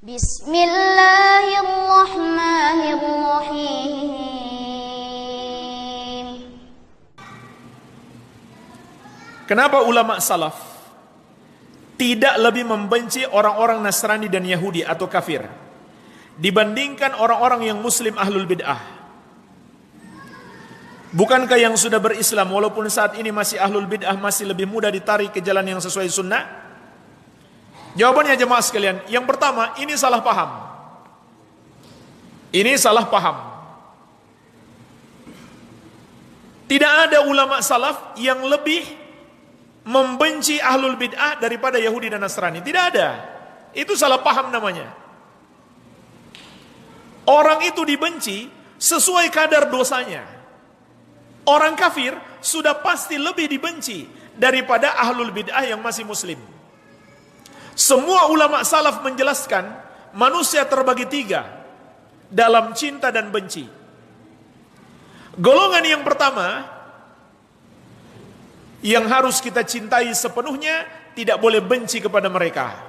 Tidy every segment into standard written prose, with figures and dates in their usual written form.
Bismillahirrahmanirrahim. Kenapa ulama salaf tidak lebih membenci orang-orang Nasrani dan Yahudi atau kafir dibandingkan orang-orang yang muslim ahlul bid'ah? Bukankah yang sudah berislam walaupun saat ini masih ahlul bid'ah masih lebih mudah ditarik ke jalan yang sesuai sunnah? Jawabannya jemaah sekalian, yang pertama, ini salah paham. Ini salah paham. Tidak ada ulama salaf yang lebih membenci ahlul bid'ah daripada Yahudi dan Nasrani. Tidak ada. Itu salah paham namanya. Orang itu dibenci sesuai kadar dosanya. Orang kafir sudah pasti lebih dibenci daripada ahlul bid'ah yang masih muslim. Semua ulama salaf menjelaskan manusia terbagi tiga dalam cinta dan benci. Golongan yang pertama yang harus kita cintai sepenuhnya, tidak boleh benci kepada mereka.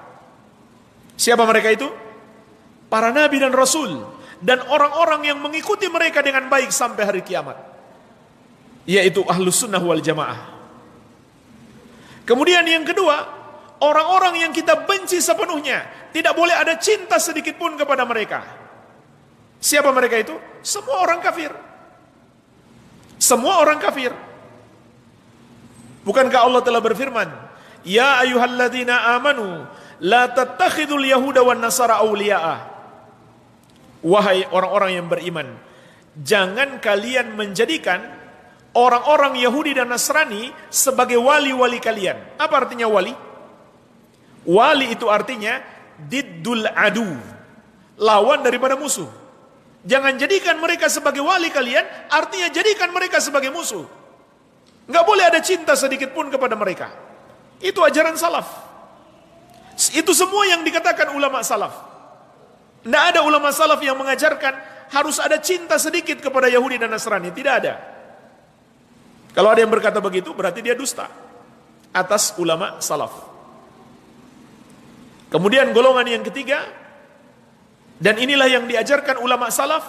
Siapa mereka itu? Para nabi dan rasul dan orang-orang yang mengikuti mereka dengan baik sampai hari kiamat, yaitu ahlus sunnah wal jamaah. Kemudian yang kedua, orang-orang yang kita benci sepenuhnya, tidak boleh ada cinta sedikit pun kepada mereka. Siapa mereka itu? Semua orang kafir. Semua orang kafir. Bukankah Allah telah berfirman, Ya ayyuhalladzina amanu la tattakhidul yahuda wan nasara awliya'a. Wahai orang-orang yang beriman, jangan kalian menjadikan orang-orang Yahudi dan Nasrani sebagai wali-wali kalian. Apa artinya wali? Wali itu artinya diddul adu, lawan daripada musuh. Jangan jadikan mereka sebagai wali kalian, artinya jadikan mereka sebagai musuh. Nggak boleh ada cinta sedikit pun kepada mereka. Itu ajaran salaf. Itu semua yang dikatakan ulama salaf. Nggak ada ulama salaf yang mengajarkan harus ada cinta sedikit kepada Yahudi dan Nasrani. Tidak ada. Kalau ada yang berkata begitu, berarti dia dusta atas ulama salaf. Kemudian golongan yang ketiga, dan inilah yang diajarkan ulama salaf,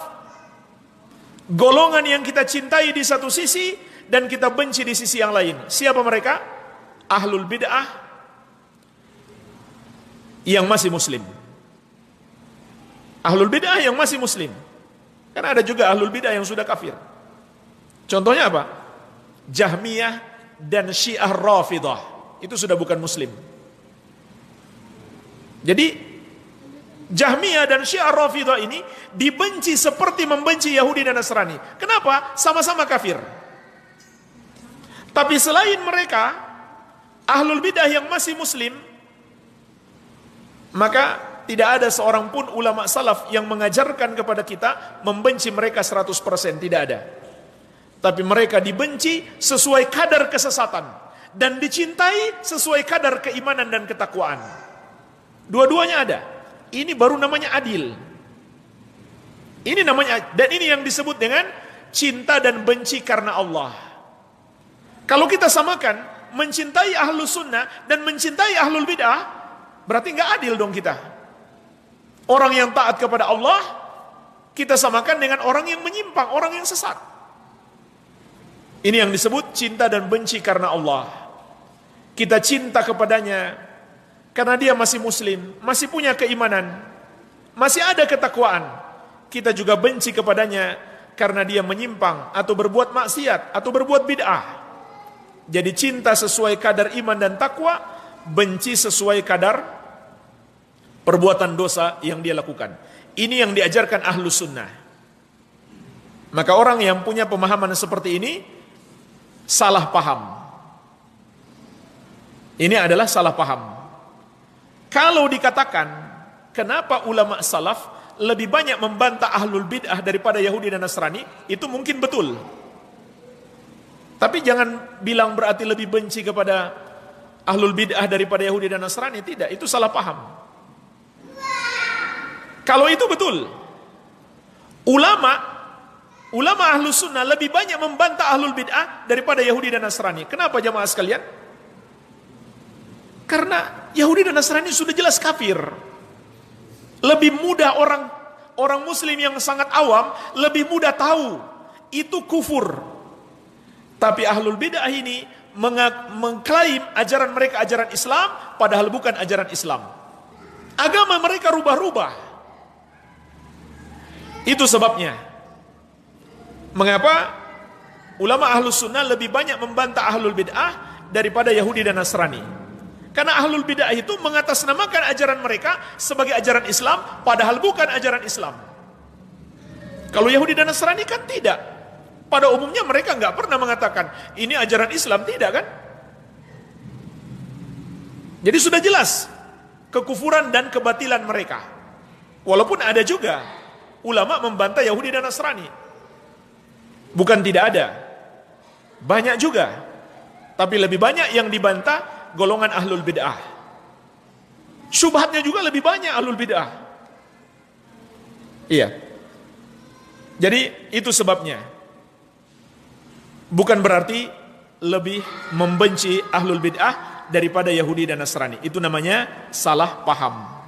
golongan yang kita cintai di satu sisi dan kita benci di sisi yang lain. Siapa mereka? Ahlul bid'ah yang masih muslim. Ahlul bid'ah yang masih muslim. Karena ada juga ahlul bid'ah yang sudah kafir. Contohnya apa? Jahmiyah dan Syiah Rafidah. Itu sudah bukan muslim. Jadi Jahmiyah dan Syiah Rafidah ini dibenci seperti membenci Yahudi dan Nasrani. Kenapa? Sama-sama kafir. Tapi selain mereka, ahlul bidah yang masih muslim, maka tidak ada seorang pun ulama salaf yang mengajarkan kepada kita membenci mereka 100%. Tidak ada. Tapi mereka dibenci sesuai kadar kesesatan dan dicintai sesuai kadar keimanan dan ketakwaan. Dua-duanya ada. Ini baru namanya adil. Ini namanya, dan ini yang disebut dengan cinta dan benci karena Allah. Kalau kita samakan mencintai ahlus sunnah dan mencintai ahlul bid'ah, berarti nggak adil dong kita. Orang yang taat kepada Allah kita samakan dengan orang yang menyimpang, orang yang sesat. Ini yang disebut cinta dan benci karena Allah. Kita cinta kepadanya karena dia masih muslim, masih punya keimanan, masih ada ketakwaan. Kita juga benci kepadanya karena dia menyimpang atau berbuat maksiat atau berbuat bid'ah. Jadi cinta sesuai kadar iman dan takwa, benci sesuai kadar perbuatan dosa yang dia lakukan. Ini yang diajarkan ahlus sunnah. Maka orang yang punya pemahaman seperti ini salah paham. Ini adalah salah paham. Kalau dikatakan, kenapa ulama salaf lebih banyak membantah ahlul bid'ah daripada Yahudi dan Nasrani, itu mungkin betul. Tapi jangan bilang berarti lebih benci kepada ahlul bid'ah daripada Yahudi dan Nasrani. Tidak, itu salah paham. Kalau itu betul, ulama ahlus sunnah lebih banyak membantah ahlul bid'ah daripada Yahudi dan Nasrani. Kenapa jamaah sekalian? Karena Yahudi dan Nasrani sudah jelas kafir. Lebih mudah orang muslim yang sangat awam lebih mudah tahu itu kufur. Tapi ahlul bid'ah ini mengklaim ajaran mereka ajaran Islam padahal bukan ajaran Islam. Agama mereka rubah-rubah. Itu sebabnya mengapa ulama ahlus sunnah lebih banyak membantah ahlul bid'ah daripada Yahudi dan Nasrani. Karena ahlul bid'ah itu mengatasnamakan ajaran mereka sebagai ajaran Islam padahal bukan ajaran Islam. Kalau Yahudi dan Nasrani kan tidak. Pada umumnya mereka nggak pernah mengatakan ini ajaran Islam, tidak kan? Jadi sudah jelas kekufuran dan kebatilan mereka. Walaupun ada juga ulama membantah Yahudi dan Nasrani. Bukan tidak ada. Banyak juga. Tapi lebih banyak yang dibantah golongan ahlul bid'ah. Syubhatnya juga lebih banyak ahlul bid'ah. Iya. Jadi itu sebabnya. Bukan berarti lebih membenci ahlul bid'ah daripada Yahudi dan Nasrani. Itu namanya salah paham.